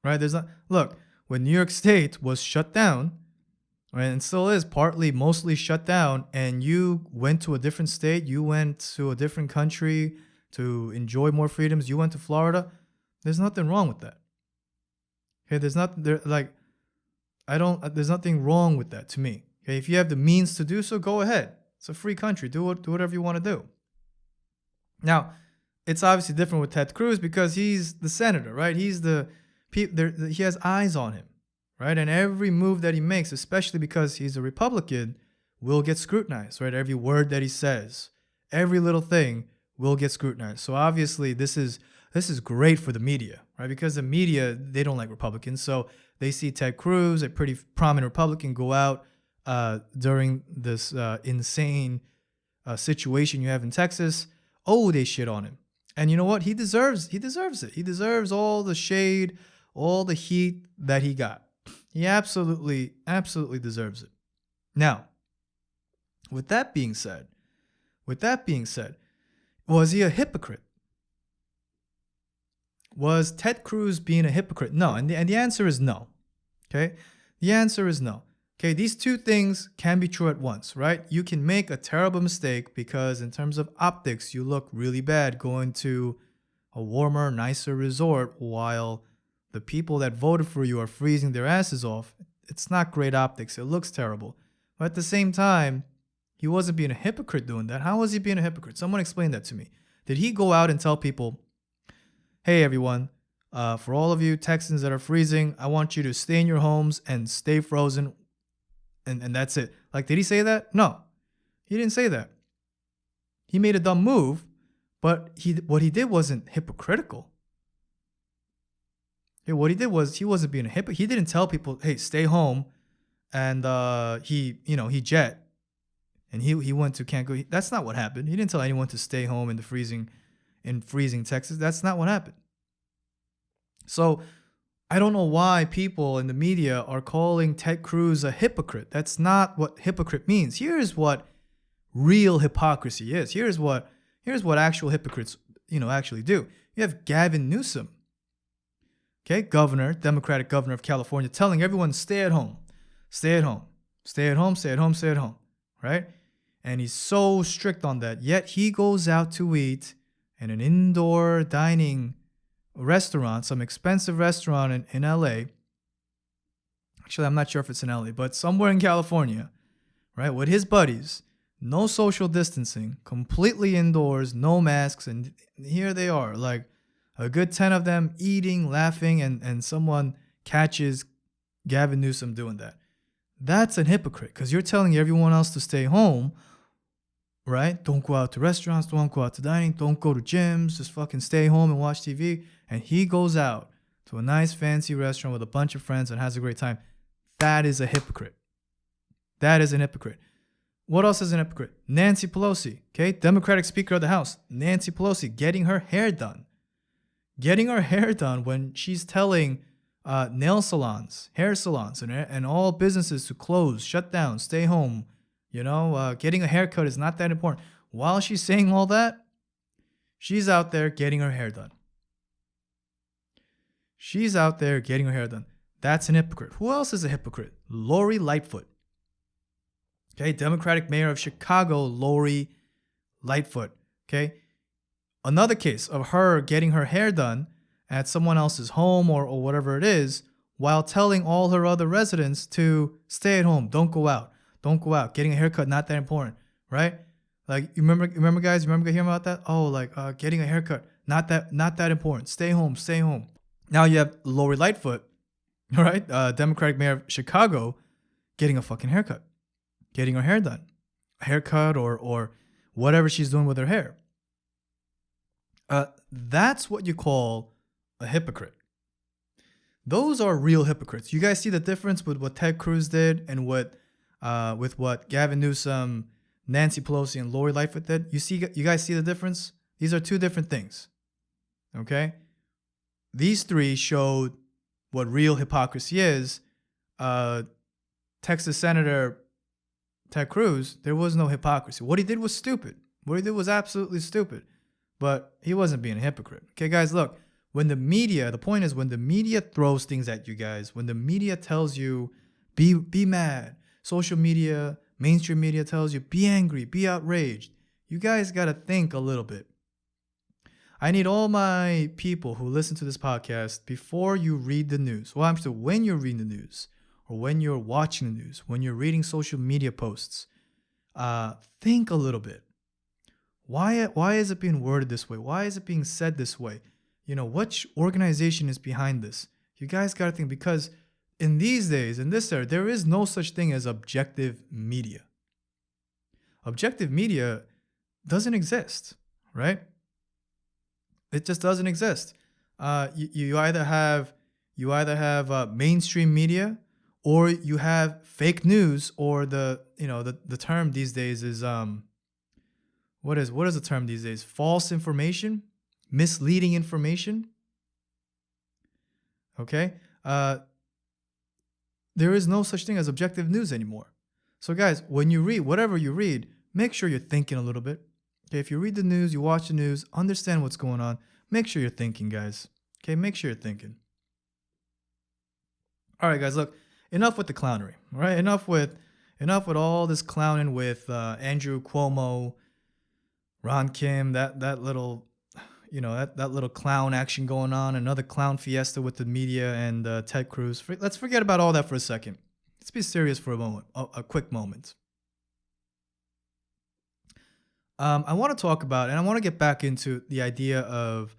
Right? Look, when New York State was shut down, right, and still is mostly shut down, and you went to a different state, you went to a different country to enjoy more freedoms, you went to Florida, there's nothing wrong with that. Okay, there's nothing wrong with that to me. Okay, if you have the means to do so, go ahead. It's a free country. Do whatever you want to do. Now, it's obviously different with Ted Cruz because he's the senator, right? He has eyes on him, right? And every move that he makes, especially because he's a Republican, will get scrutinized, right? Every word that he says, every little thing will get scrutinized. So obviously, this is great for the media, right? Because the media, they don't like Republicans. So they see Ted Cruz, a pretty prominent Republican, go out during this insane situation you have in Texas. Oh, they shit on him. And you know what? He deserves it. He deserves all the shade, all the heat that he got. He absolutely, absolutely deserves it. Now, with that being said, was he a hypocrite? Was Ted Cruz being a hypocrite? No, and the answer is no. Okay? The answer is no. Okay, these two things can be true at once, right? You can make a terrible mistake because in terms of optics, you look really bad going to a warmer, nicer resort while the people that voted for you are freezing their asses off. It's not great optics. It looks terrible. But at the same time, he wasn't being a hypocrite doing that. How was he being a hypocrite? Someone explain that to me. Did he go out and tell people, hey, everyone, for all of you Texans that are freezing, I want you to stay in your homes and stay frozen, and that's it. Like, did he say that? No, he didn't say that. He made a dumb move, but what he did wasn't hypocritical. Okay, what he did was he wasn't being a hypocrite. He didn't tell people, hey, stay home, and he jet, and he went to Cancun. That's not what happened. He didn't tell anyone to stay home in the freezing in freezing Texas. That's not what happened. So I don't know why people in the media are calling Ted Cruz a hypocrite. That's not what hypocrite means. Here's what real hypocrisy is. Here's what actual hypocrites, actually do. You have Gavin Newsom, okay, Democratic governor of California, telling everyone stay at home, stay at home, stay at home, stay at home, stay at home, right? And he's so strict on that. Yet he goes out to eat in an indoor dining restaurant, some expensive restaurant in LA. Actually, I'm not sure if it's in LA, but somewhere in California, right? With his buddies, no social distancing, completely indoors, no masks. And here they are, like a good 10 of them eating, laughing, and someone catches Gavin Newsom doing that. That's a hypocrite because you're telling everyone else to stay home, right? Don't go out to restaurants, don't go out to dining, don't go to gyms, just fucking stay home and watch TV. And he goes out to a nice fancy restaurant with a bunch of friends and has a great time. That is a hypocrite. That is an hypocrite. What else is an hypocrite? Nancy Pelosi, okay? Democratic Speaker of the House. Nancy Pelosi getting her hair done. Getting her hair done when she's telling nail salons, hair salons, and all businesses to close, shut down, stay home. Getting a haircut is not that important. While she's saying all that, she's out there getting her hair done. She's out there getting her hair done. That's an hypocrite. Who else is a hypocrite? Lori Lightfoot. Okay, Democratic mayor of Chicago, Lori Lightfoot. Okay, another case of her getting her hair done at someone else's home or whatever it is, while telling all her other residents to stay at home, don't go out. Don't go out. Getting a haircut, not that important, right? Like, you remember guys? You remember hearing about that? Oh, like getting a haircut, not that important. Stay home, stay home. Now you have Lori Lightfoot, all right, Democratic mayor of Chicago, getting a fucking haircut, getting her hair done, a haircut or whatever she's doing with her hair. That's what you call a hypocrite. Those are real hypocrites. You guys see the difference with what Ted Cruz did and with what Gavin Newsom, Nancy Pelosi, and Lori Lightfoot did? You guys see the difference? These are two different things. Okay? These three showed what real hypocrisy is. Texas Senator Ted Cruz, there was no hypocrisy. What he did was stupid. What he did was absolutely stupid. But he wasn't being a hypocrite. Okay, guys, look. The point is when the media throws things at you guys, when the media tells you, be mad, social media, mainstream media tells you, be angry, be outraged, you guys got to think a little bit. I need all my people who listen to this podcast, before you read the news, when you're reading the news, or when you're watching the news, when you're reading social media posts, think a little bit. Why is it being worded this way? Why is it being said this way? Which organization is behind this? You guys got to think, because in these days, in this era, there is no such thing as objective media. Objective media doesn't exist, right? It just doesn't exist. You either have mainstream media, or you have fake news, or the term these days is what is the term these days? False information, misleading information. Okay, there is no such thing as objective news anymore. So guys, when you read whatever you read, make sure you're thinking a little bit. Okay, if you read the news, you watch the news, understand what's going on. Make sure you're thinking, guys. Okay, make sure you're thinking. All right, guys, look, enough with the clownery. All right, enough with all this clowning with Andrew Cuomo, Ron Kim, that little, that little clown action going on, another clown fiesta with the media and Ted Cruz. Let's forget about all that for a second. Let's be serious for a moment, a quick moment. I want to talk about, and I want to get back into the idea of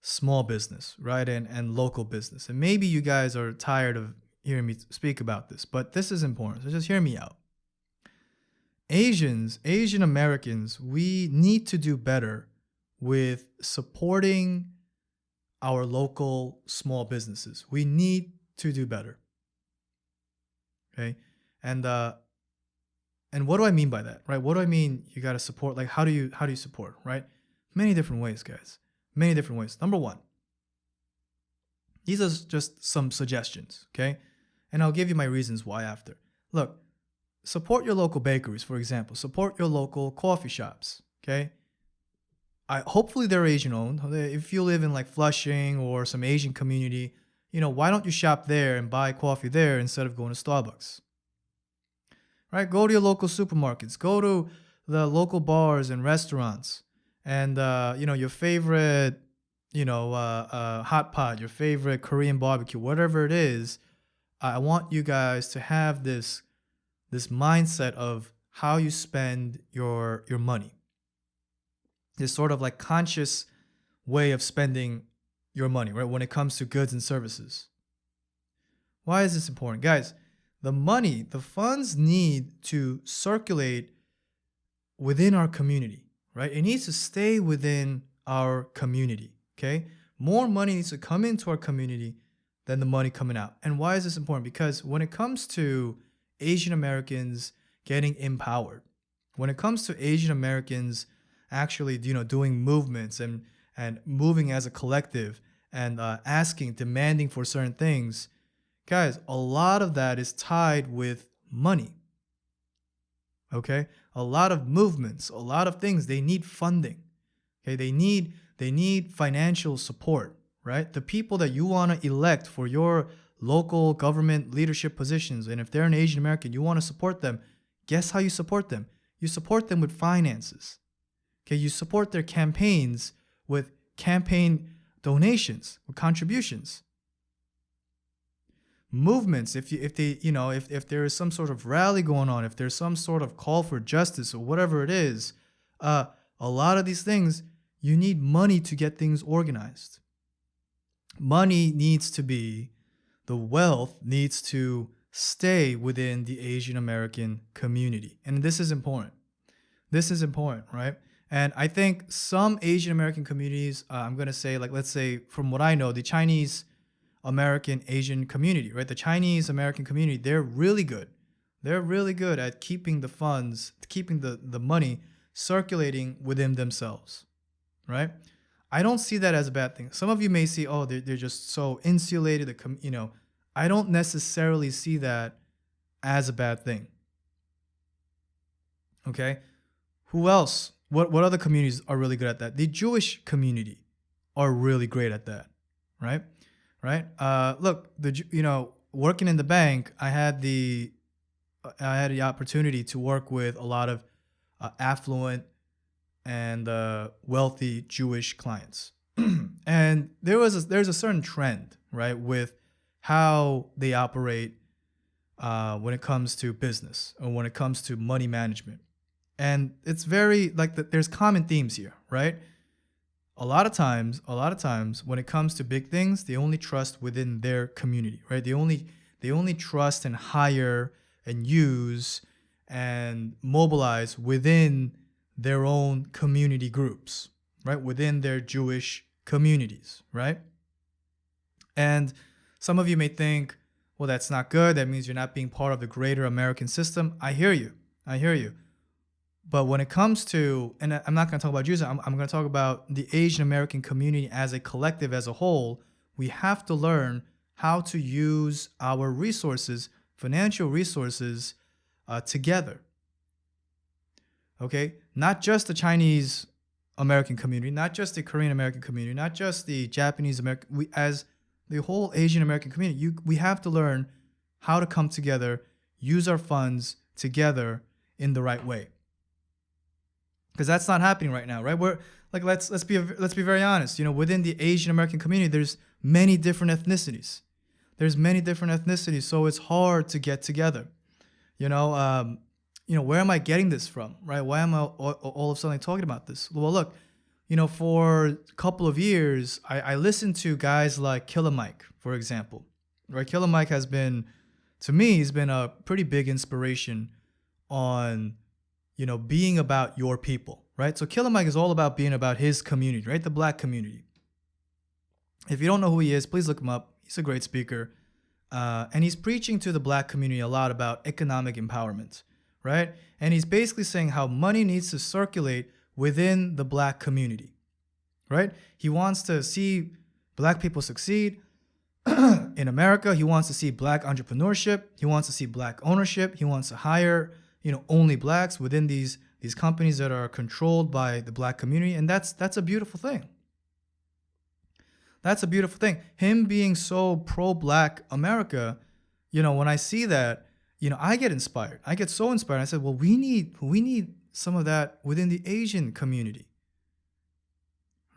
small business, right, and local business. And maybe you guys are tired of hearing me speak about this, but this is important, so just hear me out. Asian Americans, we need to do better with supporting our local small businesses. We need to do better. Okay, and what do I mean by that, right? What do I mean? You got to support. Like, how do you support, right? Many different ways, guys. Many different ways. Number one, these are just some suggestions, okay? And I'll give you my reasons why after. Look, support your local bakeries, for example. Support your local coffee shops, okay? Hopefully they're Asian owned. If you live in like Flushing or some Asian community, why don't you shop there and buy coffee there instead of going to Starbucks? Right? Go to your local supermarkets. Go to the local bars and restaurants. And, your favorite, hot pot, your favorite Korean barbecue, whatever it is, I want you guys to have this mindset of how you spend your money. This sort of like conscious way of spending your money, right? When it comes to goods and services. Why is this important? Guys, the funds need to circulate within our community, right? It needs to stay within our community, okay? More money needs to come into our community than the money coming out. And why is this important? Because when it comes to Asian Americans getting empowered, when it comes to Asian Americans actually, doing movements and moving as a collective and demanding for certain things, guys, a lot of that is tied with money. Okay? A lot of movements, a lot of things, they need funding. Okay? They need financial support, right? The people that you want to elect for your local government leadership positions, and if they're an Asian American, you want to support them, guess how you support them? You support them with finances. Okay, you support their campaigns with campaign donations, with contributions. Movements, if there is some sort of rally going on, if there's some sort of call for justice or whatever it is, a lot of these things, you need money to get things organized. Money needs to be, the wealth needs to stay within the Asian American community. And this is important. This is important, right? And I think some Asian American communities, I'm going to say, like, let's say, from what I know, the Chinese American Asian community, right? The Chinese American community, they're really good. They're really good at keeping the funds, keeping the money circulating within themselves, right? I don't see that as a bad thing. Some of you may see, oh, they're just so insulated. I don't necessarily see that as a bad thing. Okay? Who else? What other communities are really good at that? The Jewish community are really great at that, right? Right? Look, working in the bank, I had the opportunity to work with a lot of affluent and wealthy Jewish clients, and there's a certain trend, right, with how they operate when it comes to business or when it comes to money management. And it's very there's common themes here, right? A lot of times when it comes to big things, they only trust within their community, right? They only trust and hire and use and mobilize within their own community groups, right? Within their Jewish communities, right? And some of you may think, well, that's not good. That means you're not being part of the greater American system. I hear you. But when it comes to, and I'm not going to talk about Jews, I'm going to talk about the Asian American community as a collective, as a whole. We have to learn how to use our resources, financial resources, together. Okay? Not just the Chinese American community, not just the Korean American community, not just the Japanese American, as the whole Asian American community, we have to learn how to come together, use our funds together in the right way. Because that's not happening right now, right? We're like, let's be very honest. Within the Asian American community, there's many different ethnicities. So it's hard to get together. Where am I getting this from, right? Why am I all of a sudden talking about this? Well, look, for a couple of years, I listened to guys like Killer Mike, for example. Right? Killer Mike has been, to me, he's been a pretty big inspiration on being about your people, right? So Killer Mike is all about being about his community, right? The black community. If you don't know who he is, please look him up. He's a great speaker. And he's preaching to the black community a lot about economic empowerment, right? And he's basically saying how money needs to circulate within the black community, right? He wants to see black people succeed in America. He wants to see black entrepreneurship. He wants to see black ownership. He wants to hire, only blacks within these companies that are controlled by the black community. And that's a beautiful thing. That's a beautiful thing. Him being so pro-black America, when I see that, I get inspired. I get so inspired. I said, well, we need some of that within the Asian community,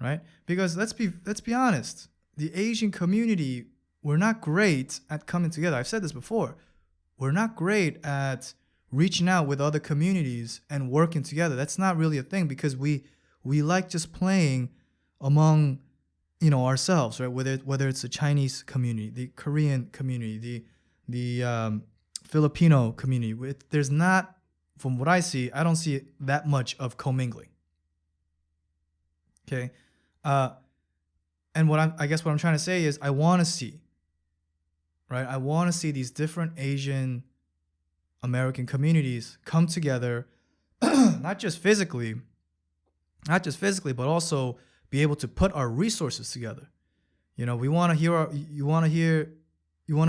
right? Because let's be honest, the Asian community, we're not great at coming together. I've said this before. We're not great at reaching out with other communities and working together. That's not really a thing because we like just playing among ourselves, right? Whether it's the Chinese community, the Korean community, the Filipino community. There's not, from what I see, I don't see that much of commingling. Okay, and I guess what I'm trying to say is I want to see, right? I want to see these different Asian American communities come together, not just physically, but also be able to put our resources together. We want to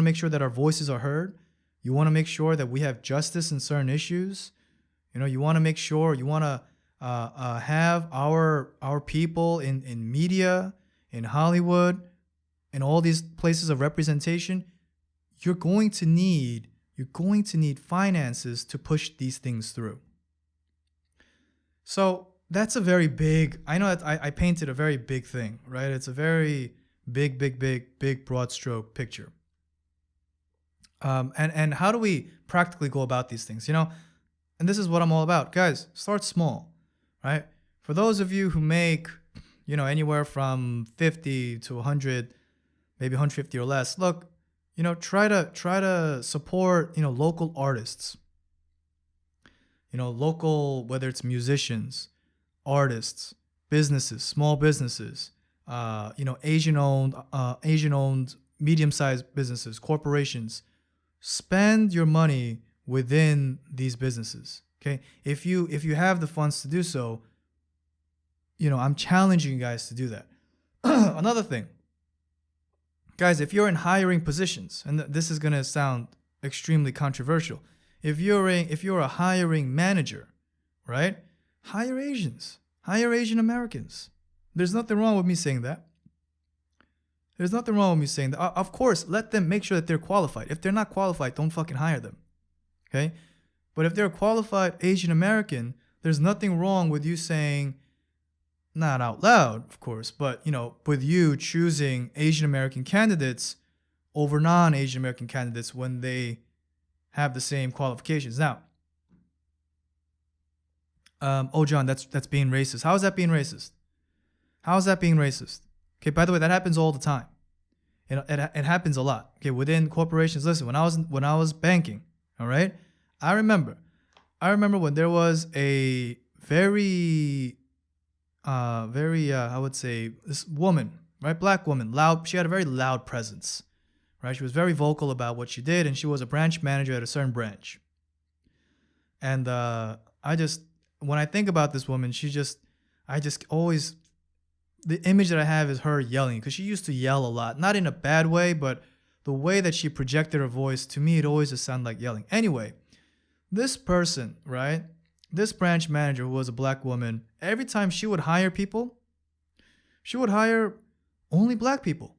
make sure that our voices are heard. You want to make sure that we have justice in certain issues. You want to make sure, you want to have our people in media, in Hollywood, in all these places of representation. You're going to need finances to push these things through. So that's a very big, I know that I painted a very big thing, right? It's a very big broad stroke picture. And how do we practically go about these things? And this is what I'm all about. Guys, start small, right? For those of you who make, anywhere from 50 to 100, maybe 150 or less, look, try to support, local artists. Local, whether it's musicians, artists, businesses, small businesses, Asian-owned, medium-sized businesses, corporations. Spend your money within these businesses. Okay, if you have the funds to do so, I'm challenging you guys to do that. Another thing, guys, if you're in hiring positions, and this is gonna sound extremely controversial, if you're a hiring manager, right? Hire Asians, hire Asian Americans. There's nothing wrong with me saying that. Of course, let them make sure that they're qualified. If they're not qualified, don't fucking hire them. Okay? But if they're a qualified Asian American, there's nothing wrong with you saying, not out loud, of course, but with you choosing Asian American candidates over non-Asian American candidates when they have the same qualifications. Now, John, that's being racist. How is that being racist? Okay, by the way, that happens all the time. It happens a lot. Okay, within corporations. Listen, when I was banking, all right, I remember when there was a very I would say this woman, right, black woman, loud. She had a very loud presence, right? She was very vocal about what she did, and she was a branch manager at a certain branch. And when I think about this woman, I just always, the image that I have is her yelling, because she used to yell a lot, not in a bad way, but the way that she projected her voice, to me, it always just sounded like yelling. Anyway, this person, right, this branch manager who was a black woman, every time she would hire people, she would hire only black people.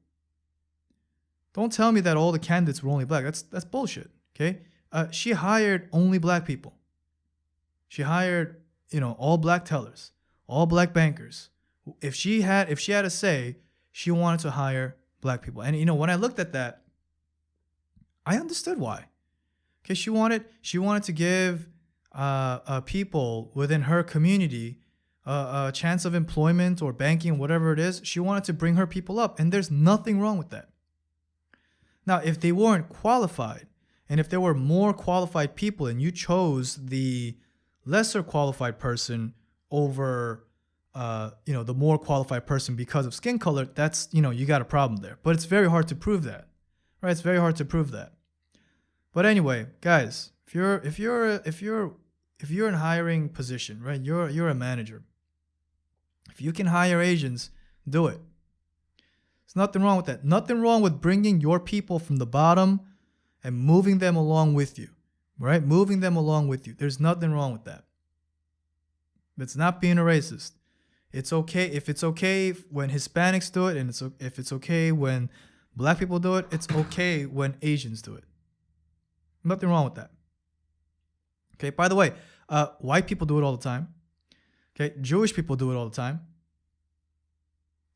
Don't tell me that all the candidates were only black. That's bullshit, okay? She hired only black people. She hired, all black tellers, all black bankers. If she had a say, she wanted to hire black people. And when I looked at that, I understood why. Okay, she wanted to give people within her community a chance of employment or banking, whatever it is. She wanted to bring her people up, and there's nothing wrong with that. Now, if they weren't qualified, and if there were more qualified people, and you chose the lesser qualified person over the more qualified person because of skin color, that's, you got a problem there. But it's very hard to prove that, right? It's very hard to prove that. But anyway, guys, if you're in a hiring position, right? You're a manager. If you can hire Asians, do it. There's nothing wrong with that. Nothing wrong with bringing your people from the bottom and moving them along with you, right? Moving them along with you. There's nothing wrong with that. It's not being a racist. It's okay. If it's okay when Hispanics do it, and if it's okay when Black people do it, it's okay when Asians do it. Nothing wrong with that. Okay, by the way, white people do it all the time. Okay, Jewish people do it all the time.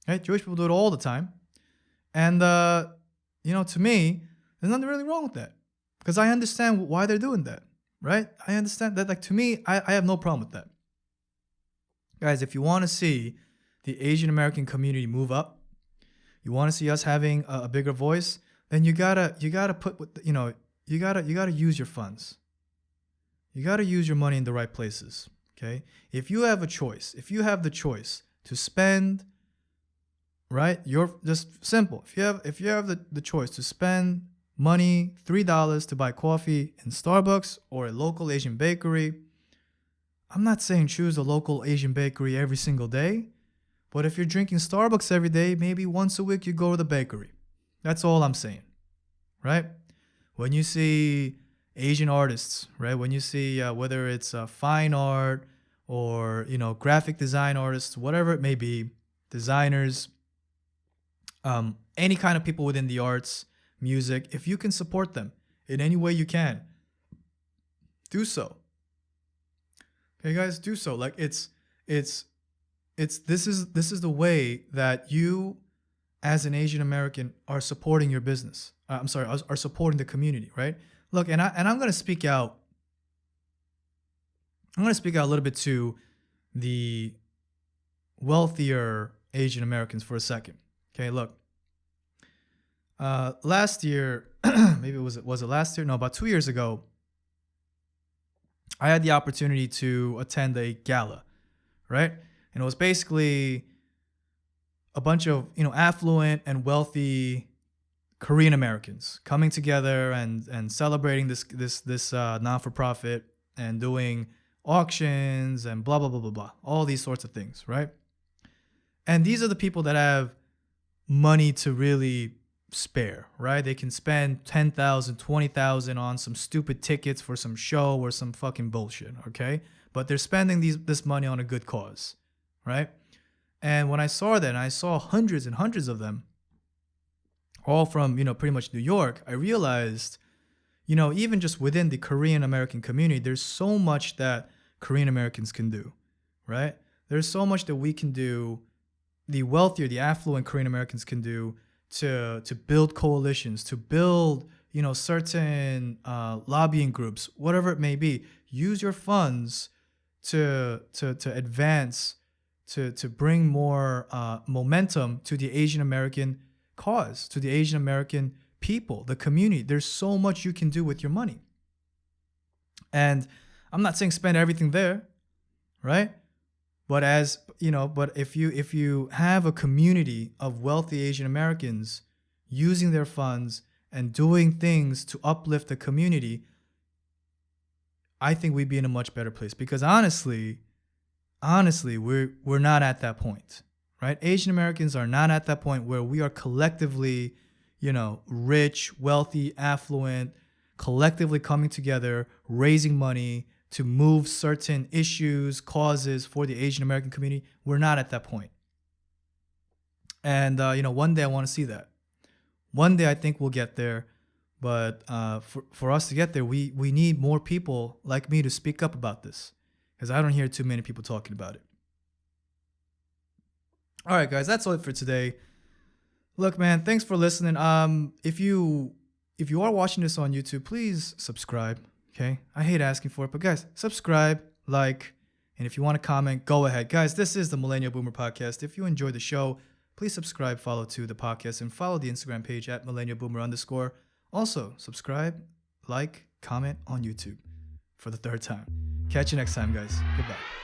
Okay, Jewish people do it all the time. And, to me, there's nothing really wrong with that. Because I understand why they're doing that, right? I understand that. Like, to me, I have no problem with that. Guys, if you want to see the Asian American community move up, you want to see us having a bigger voice, then you gotta put, you gotta use your funds. You gotta use your money in the right places. Okay? If you have the choice to spend, right? You're just simple. If you have the choice to spend money, $3 to buy coffee in Starbucks or a local Asian bakery, I'm not saying choose a local Asian bakery every single day, but if you're drinking Starbucks every day, maybe once a week you go to the bakery. That's all I'm saying, right? When you see Asian artists, right? When you see whether it's fine art or, graphic design artists, whatever it may be, designers, any kind of people within the arts, music, if you can support them in any way you can, do so. Okay, guys, do so. Like this is the way that you, as an Asian American, are supporting your business. Are supporting the community, right? Look, and I'm gonna speak out. I'm gonna speak out a little bit to the wealthier Asian Americans for a second. Okay, look. Last year, maybe was it last year? No, about 2 years ago, I had the opportunity to attend a gala, right? And it was basically a bunch of, affluent and wealthy Korean Americans coming together and celebrating this non-for-profit and doing auctions and blah, blah, blah, blah, blah, all these sorts of things, right? And these are the people that have money to really spare, right? They can spend $10,000, $20,000 on some stupid tickets for some show or some fucking bullshit, okay? But they're spending this money on a good cause, right? And when I saw that, and I saw hundreds and hundreds of them, all from, pretty much New York, I realized, even just within the Korean American community, there's so much that Korean Americans can do, right? There's so much that we can do, the wealthier, the affluent Korean Americans can do to build coalitions, to build, certain lobbying groups, whatever it may be. Use your funds to advance, to bring more momentum to the Asian American cause, to the Asian American people, the community. There's so much you can do with your money. And I'm not saying spend everything there, right? But but if you have a community of wealthy Asian Americans using their funds and doing things to uplift the community, I think we'd be in a much better place. Because honestly, we're not at that point, right? Asian Americans are not at that point where we are collectively, rich, wealthy, affluent, collectively coming together, raising money to move certain issues, causes for the Asian American community. We're not at that point. And, one day I want to see that. One day I think we'll get there. But for us to get there, we need more people like me to speak up about this, because I don't hear too many people talking about it. All right, guys, that's all it for today. Look, man, thanks for listening. If you are watching this on YouTube, please subscribe. Okay, I hate asking for it, but guys, subscribe, like, and if you want to comment, go ahead. Guys, this is the Millennial Boomer Podcast. If you enjoyed the show, please subscribe, follow to the podcast, and follow the Instagram page at millennialboomer_. Also, subscribe, like, comment on YouTube for the third time. Catch you next time, guys. Goodbye.